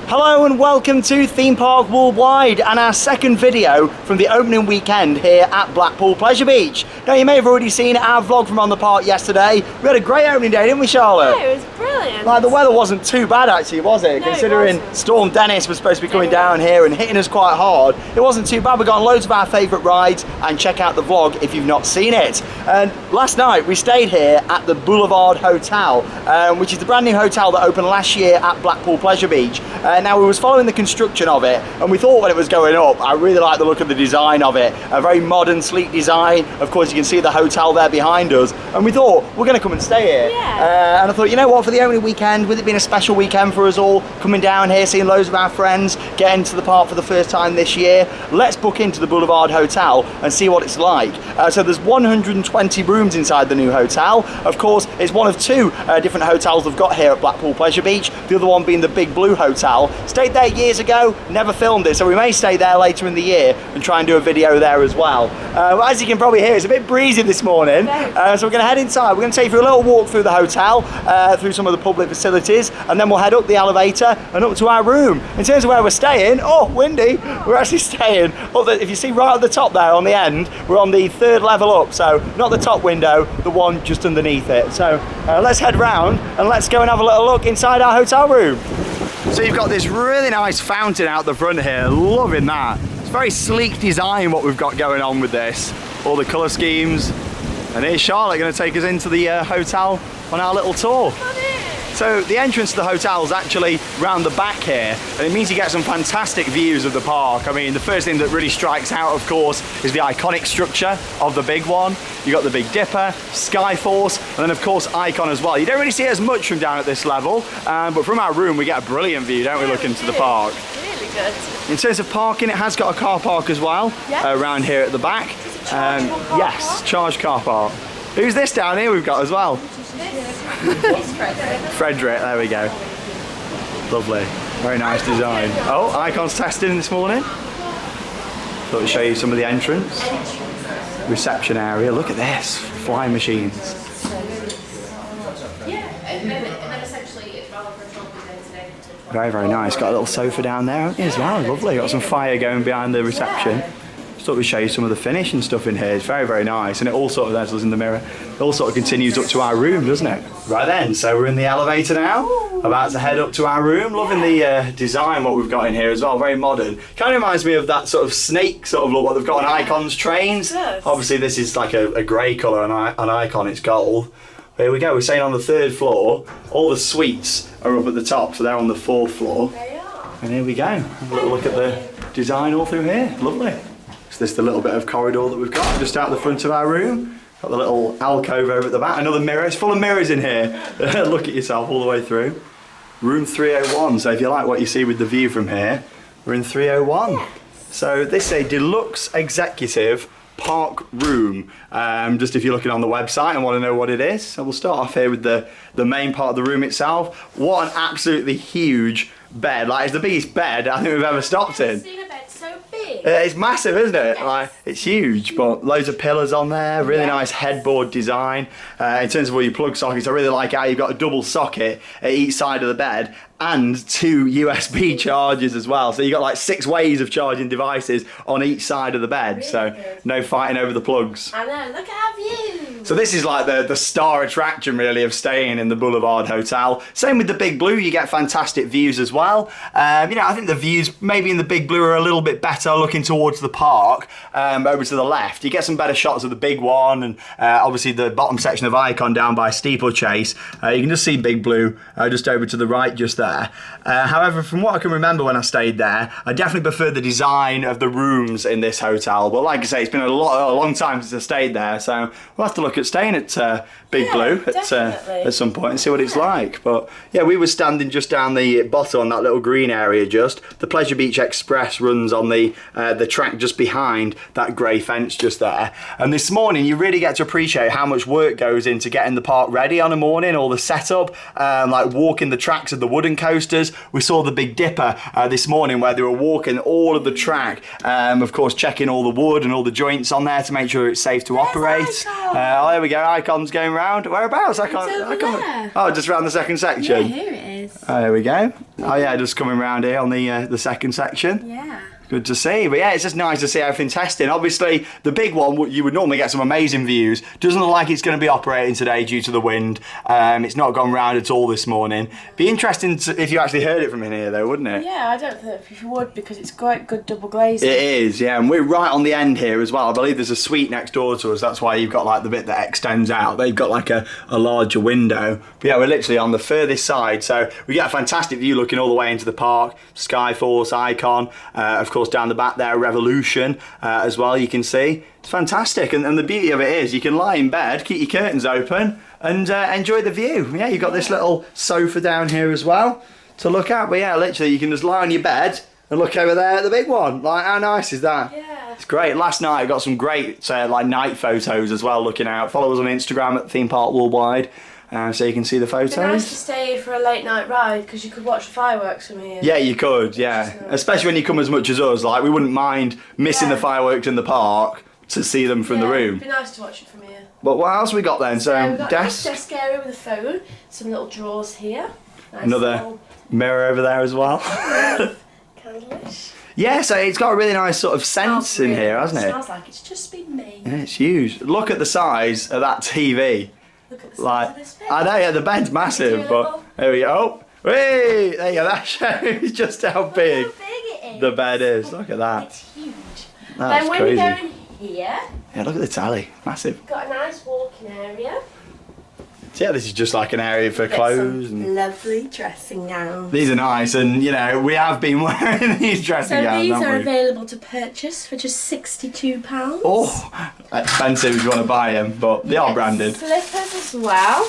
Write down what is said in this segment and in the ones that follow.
Hello and welcome to Theme Park Worldwide and our second video from the opening weekend here at Blackpool Pleasure Beach. Now you may have already seen our vlog from on the park yesterday. We had a great opening day, didn't we, Charlotte? Yeah, it was brilliant. Like, the weather wasn't too bad actually, was it? No, Considering it wasn't. Storm Dennis was supposed to be coming down here and hitting us quite hard. It wasn't too bad. We got on loads of our favourite rides, and check out the vlog if you've not seen it. And last night we stayed here at the Boulevard Hotel, which is the brand new hotel that opened last year at Blackpool Pleasure Beach. Now we was following the construction of it, and we thought when it was going up, I really like the look of the design of it. A very modern, sleek design. Of course, you can see the hotel there behind us, and we thought we're going to come and stay here. Yeah. And I thought, you know what, for the opening weekend, with it being a special weekend for us all, coming down here, seeing loads of our friends, getting to the park for the first time this year, let's book into the Boulevard Hotel and see what it's like. So there's 120 rooms inside the new hotel. Of course, it's one of two different hotels they've got here at Blackpool Pleasure Beach, the other one being the Big Blue Hotel. Stayed there years ago, never filmed it, so we may stay there later in the year and try and do a video there as well. As you can probably hear, it's a bit breezy this morning, so we're going to head inside. We're going to take you for a little walk through the hotel, through some of the public facilities, and then we'll head up the elevator and up to our room. In terms of where we're staying, oh, windy, we're actually staying up if you see right at the top there on the end, we're on the third level up, so not the top window, the one just underneath it. So let's head round and let's go and have a little look inside our hotel room. So you've got this really nice fountain out the front here, loving that. It's very sleek design what we've got going on with this. All the colour schemes. And here's Charlotte going to take us into the hotel on our little tour. So the entrance to the hotel is actually round the back here, and it means you get some fantastic views of the park. I mean, the first thing that really strikes out, of course, is the iconic structure of the big one. You got the Big Dipper, Skyforce, and then of course Icon as well. You don't really see as much from down at this level, but from our room we get a brilliant view, don't we, looking to the park? Really good. In terms of parking, it has got a car park as well, around here at the back. Yes, charged car park. Who's this down here we've got as well? It's Frederick, there we go. Lovely, very nice design. Oh, Icon's testing this morning. Thought I'd show you some of the entrance. Reception area, look at this, flying machines. Yeah, and then essentially it's rather for today. Very, very nice. Got a little sofa down there, haven't you, as well? Lovely, got some fire going behind the reception. Thought we'd show you some of the finish and stuff in here. It's very, very nice, and it all sort of, there's us in the mirror, it all sort of continues up to our room, doesn't it? Right then, so we're in the elevator now, about to head up to our room. Loving the design what we've got in here as well, very modern. Kind of reminds me of that sort of snake sort of look what they've got on Icon's trains. Obviously this is like a grey colour on Icon, it's gold. Here we go, we're staying on the third floor. All the suites are up at the top, so they're on the fourth floor. They are. And here we go, have a little look at the design all through here, lovely. So this is the little bit of corridor that we've got just out the front of our room. Got the little alcove over at the back, another mirror. It's full of mirrors in here. Look at yourself all the way through. Room 301, so if you like what you see with the view from here, we're in 301. Yes. So this is a deluxe executive park room. Just if you're looking on the website and want to know what it is. So we'll start off here with the main part of the room itself. What an absolutely huge bed. Like, it's the biggest bed I think we've ever stopped in. It's massive, isn't it? Yes. Like, it's huge, but loads of pillars on there, really nice headboard design. In terms of all your plug sockets, I really like how you've got a double socket at each side of the bed and 2 USB chargers as well. So you've got like 6 ways of charging devices on each side of the bed. Really so good. No fighting over the plugs. I know, look at our view. So this is like the star attraction really of staying in the Boulevard Hotel. Same with the Big Blue, you get fantastic views as well. You know, I think the views maybe in the Big Blue are a little bit better looking towards the park, over to the left. You get some better shots of the big one, and obviously the bottom section of Icon down by Steeplechase. You can just see Big Blue just over to the right just there. However, from what I can remember when I stayed there, I definitely prefer the design of the rooms in this hotel. But like I say, it's been a long time since I stayed there, so we'll have to look at staying at Big Blue at some point and see what it's like. But yeah, we were standing just down the bottom on that little green area just. The Pleasure Beach Express runs on the track just behind that grey fence just there. And this morning you really get to appreciate how much work goes into getting the park ready on a morning, all the setup, like walking the tracks of the wooden coasters. We saw the Big Dipper this morning where they were walking all of the track, of course checking all the wood and all the joints on there to make sure it's safe to operate. Oh, there we go, Icon's going round. Whereabouts? I can't. There. Oh, just around the second section. Yeah, here it is. is. Oh, there we go. Oh yeah, just coming round here on the second section. Yeah. Good to see, but yeah, it's just nice to see everything testing. Obviously, the big one, you would normally get some amazing views. Doesn't look like it's going to be operating today due to the wind. It's not gone round at all this morning. Be interesting if you actually heard it from in here, though, wouldn't it? Yeah, I don't think you would because it's quite good double glazing. It is, yeah, and we're right on the end here as well. I believe there's a suite next door to us. That's why you've got like the bit that extends out. They've got like a larger window. But yeah, we're literally on the furthest side, so we get a fantastic view looking all the way into the park. Skyforce, Icon, of course down the back there, Revolution as well, you can see. It's fantastic, and the beauty of it is you can lie in bed, keep your curtains open and enjoy the view. Yeah, you've got this little sofa down here as well to look at, but yeah, literally you can just lie on your bed and look over there at the big one. Like, how nice is that? Yeah. It's great. Last night I got some great like night photos as well looking out. Follow us on Instagram at Theme Park Worldwide. So you can see the photos. It'd be nice to stay for a late night ride because you could watch the fireworks from here. Yeah, you could, yeah. Especially when you come as much as us. Like, we wouldn't mind missing the fireworks in the park to see them from the room. It'd be nice to watch it from here. But what else we got then? So we've got a nice desk area with a phone, some little drawers here. Nice another mirror over there as well. Candlish. Yeah, so it's got a really nice sort of sense in here, hasn't it? Smells like it's just been made. Yeah, it's huge. Look at the size of that TV. Look at the size of this bed. I know, yeah, the bed's massive, but there we go. Oh, hey, there you go. That shows just how big, it is. the bed is. Look at that. It's huge. That's then when crazy. we go in here, yeah, look at the tally. Massive. got a nice walking area. So yeah, this is just like an area for clothes. Some And lovely dressing gowns. these are nice, and you know, we have been wearing these dressing gowns, these haven't are we? available to purchase for just £62. Oh, expensive if you want to buy them, but they are branded. Slippers as well.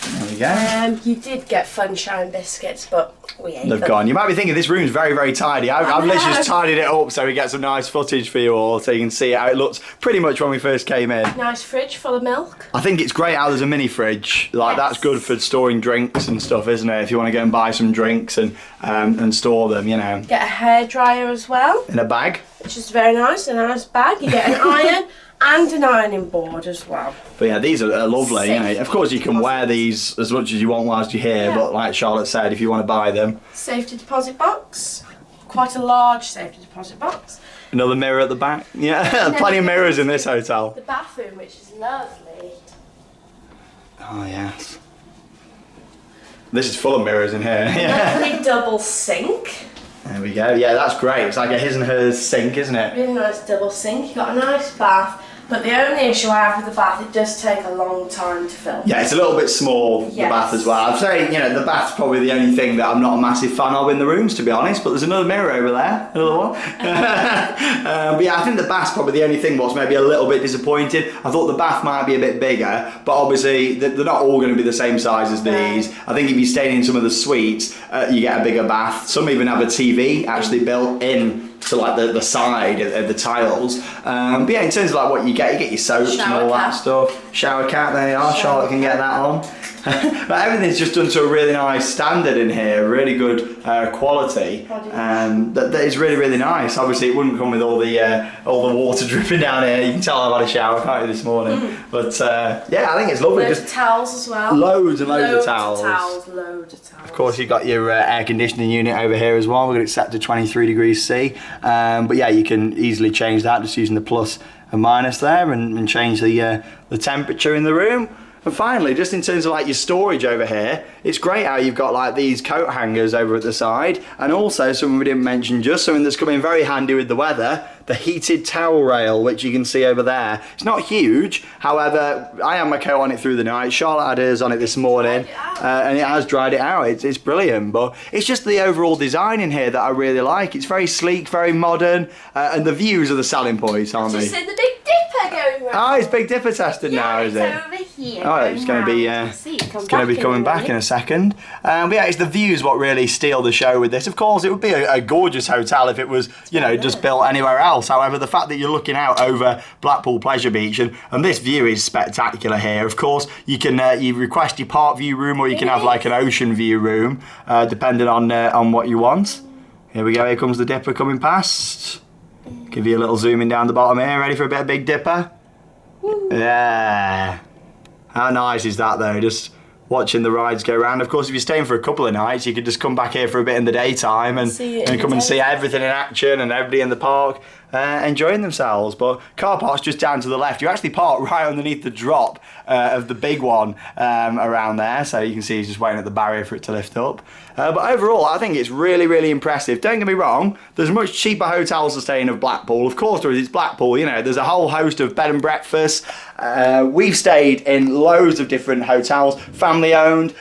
There we go. You did get Funshine biscuits, but we ate They've them. gone. You might be thinking this room's very, very tidy. I've literally just tidied it up so we get some nice footage for you all, so you can see how it looks pretty much when we first came in. Nice fridge full of milk. I think it's great how there's a mini fridge. Like that's good for storing drinks and stuff, isn't it? If you want to go and buy some drinks and store them, you know. Get a hairdryer as well, In a bag. which is very nice. A nice bag. You get an iron and an ironing board as well. But yeah, these are lovely. You know. Safe Of course, you can wear deposit. these as much as you want whilst you're here. Yeah. But like Charlotte said, if you want to buy them, Safety deposit box. Quite a large safety deposit box. another mirror at the back. Yeah, plenty of mirrors in this hotel. The bathroom, which is lovely. Oh yes. This is full of mirrors in here. Yeah. Lovely double sink. There we go. Yeah, that's great. It's like a his and hers sink, isn't it? Really nice double sink. You've got a nice bath. But the only issue I have with the bath, it does take a long time to fill. Yeah, it's a little bit small, the Yes. bath as well. I'd say, you know, the bath's probably the only thing that I'm not a massive fan of in the rooms, to be honest, but there's another mirror over there, another one. But yeah, I think the bath's probably the only thing what's maybe a little bit disappointing. I thought the bath might be a bit bigger, but obviously they're not all going to be the same size as these. I think if you're staying in some of the suites, you get a bigger bath. Some even have a TV actually built in to like the side of the tiles. But yeah, in terms of like what you get your soaps and Shower all that cap. stuff. Shower cap, there you are, Shower Charlotte can get that on. But everything's just done to a really nice standard in here, really good quality. That is really, really nice. Obviously it wouldn't come with all the water dripping down here. You can tell I've had a shower, can't you, this morning? But yeah, I think it's lovely. Loads Just of towels as well. loads and loads of towels. towels. Loads of towels. Of course, you've got your air conditioning unit over here as well. We've got it set to 23 degrees C. But yeah, you can easily change that just using the plus and minus there and change the temperature in the room. And finally, just in terms of like your storage over here, it's great how you've got like these coat hangers over at the side, and also something we didn't mention, just something that's coming very handy with the weather, the heated towel rail, which you can see over there. It's not huge, however, I had my coat on it through the night. Charlotte had hers on it this morning, and it has dried it out. It's brilliant, but it's just the overall design in here that I really like. It's very sleek, very modern, and the views are the selling points, aren't they? Just see the Big Dipper going round. Oh, it's Big Dipper tested now, is it? Over here. Oh, it's going to be coming back in a second. But yeah, it's the views what really steal the show with this. Of course, it would be a gorgeous hotel if it was, you know, just built anywhere else. However, the fact that you're looking out over Blackpool Pleasure Beach and this view is spectacular here. Of course, you can you request your park view room, or you can have like an ocean view room, depending on what you want. Here we go. Here comes the Dipper coming past. Give you a little zoom in down the bottom here. Ready for a bit of Big Dipper? Yeah. How nice is that though? Just watching the rides go around. Of course, if you're staying for a couple of nights, you could just come back here for a bit in the daytime and come and see everything in action and everybody in the park enjoying themselves. But car park's just down to the left. You actually park right underneath the drop of the big one around there, so you can see he's just waiting at the barrier for it to lift up. But overall, I think it's really, really impressive. Don't get me wrong, there's much cheaper hotels to stay in of Blackpool. Of course there is, it's Blackpool, you know, there's a whole host of bed and breakfasts. We've stayed in loads of different hotels, family owned,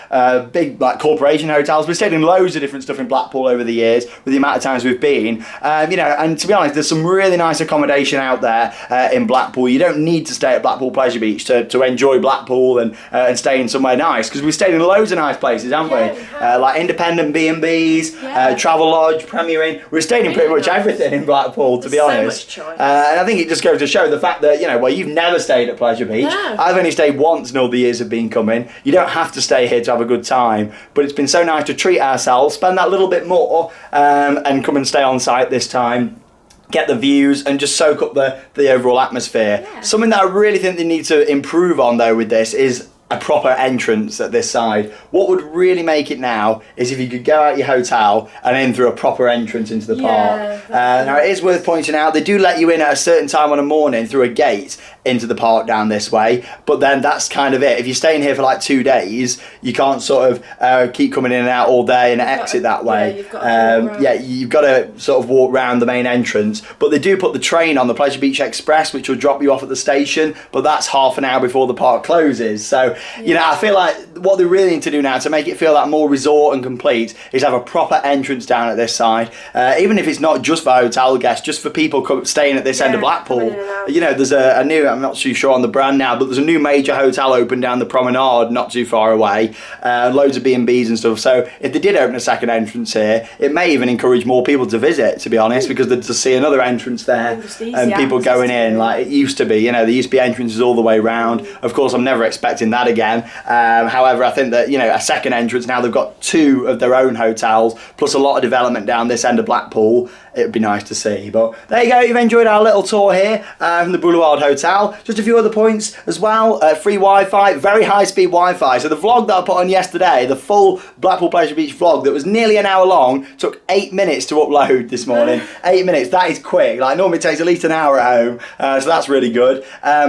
big like corporation hotels. We've stayed in loads of different stuff in Blackpool over the years with the amount of times we've been. You know, and to be honest, there's some really nice accommodation out there in Blackpool. You don't need to stay at Blackpool Pleasure Beach to enjoy Blackpool and stay in somewhere nice, because we've stayed in loads of nice places, haven't we? Like independent B&Bs, Travelodge, Premier Inn. We've stayed in pretty much everything in Blackpool, to be honest. So much choice. And I think it just goes to show the fact that, you know, well, you've never stayed at Pleasure Beach. No. I've only stayed once in all the years of being coming. You don't have to stay here to have a good time, but it's been so nice to treat ourselves, spend that little bit more, and come and stay on site this time, get the views and just soak up the overall atmosphere. Something that I really think they need to improve on though with this is a proper entrance at this side. What would really make it now is if you could go out your hotel and in through a proper entrance into the park. Now it is worth pointing out, they do let you in at a certain time on a morning through a gate into the park down this way, but then that's kind of it. If you're staying here for like 2 days, you can't sort of keep coming in and out all day and exit that way. You've got to sort of walk around the main entrance, but they do put the train on, the Pleasure Beach Express, which will drop you off at the station, but that's half an hour before the park closes. So you know, I feel like what they really need to do now to make it feel like more resort and complete is have a proper entrance down at this side, even if it's not just for hotel guests, just for people staying at this end of Blackpool. You know, there's a new, I'm not too sure on the brand now, but there's a new major hotel open down the promenade not too far away, loads of B&Bs and stuff. So if they did open a second entrance here, it may even encourage more people to visit, to be honest, because they'd just see another entrance there and people going in like it used to be. You know, there used to be entrances all the way round. Of course, I'm never expecting that again. However, I think that, you know, a second entrance, now they've got 2 of their own hotels plus a lot of development down this end of Blackpool. It would be nice to see. But there you go, you've enjoyed our little tour here from the Boulevard Hotel. Just a few other points as well. Free Wi-Fi, very high speed Wi-Fi. So the vlog that I put on yesterday, the full Blackpool Pleasure Beach vlog that was nearly an hour long, took 8 minutes to upload this morning. 8 minutes, that is quick. Like normally it takes at least an hour at home, so that's really good.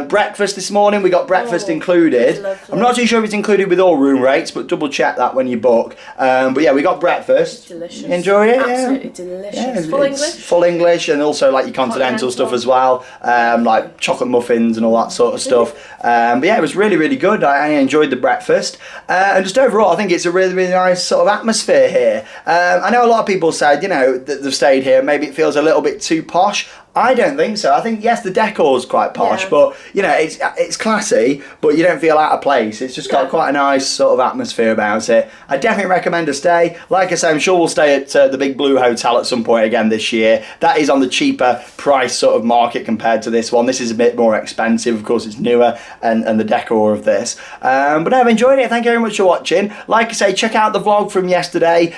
Breakfast this morning, we got breakfast included. I'm not too sure if it's included with all room rates, but double check that when you book. But yeah, we got breakfast. Delicious. Enjoy it? Absolutely delicious. Full English? Full English, and also like your continental stuff as well, like chocolate muffins and all that sort of stuff. But yeah, it was really, really good. I enjoyed the breakfast. And just overall, I think it's a really, really nice sort of atmosphere here. I know a lot of people said, you know, that they've stayed here, maybe it feels a little bit too posh. I don't think so. I think, yes, the decor's quite posh, but, you know, it's classy, but you don't feel out of place. It's just got quite a nice sort of atmosphere about it. I definitely recommend a stay. Like I say, I'm sure we'll stay at the Big Blue Hotel at some point again this year. That is on the cheaper price sort of market compared to this one. This is a bit more expensive. Of course, it's newer and the decor of this. But I've enjoyed it. Thank you very much for watching. Like I say, check out the vlog from yesterday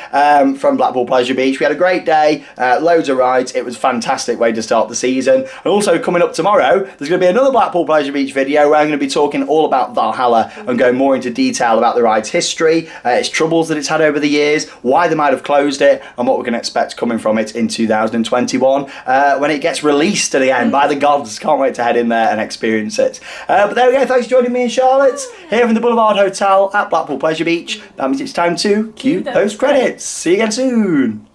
from Blackpool Pleasure Beach. We had a great day, loads of rides. It was a fantastic way to start the season. And also coming up tomorrow, there's going to be another Blackpool Pleasure Beach video where I'm going to be talking all about Valhalla and going more into detail about the ride's history, its troubles that it's had over the years, why they might have closed it, and what we can expect coming from it in 2021 when it gets released to the end by the gods. Can't wait to head in there and experience it. But there we go. Thanks for joining me and Charlotte here from the Boulevard Hotel at Blackpool Pleasure Beach. That means it's time to cue those credits. See you again soon.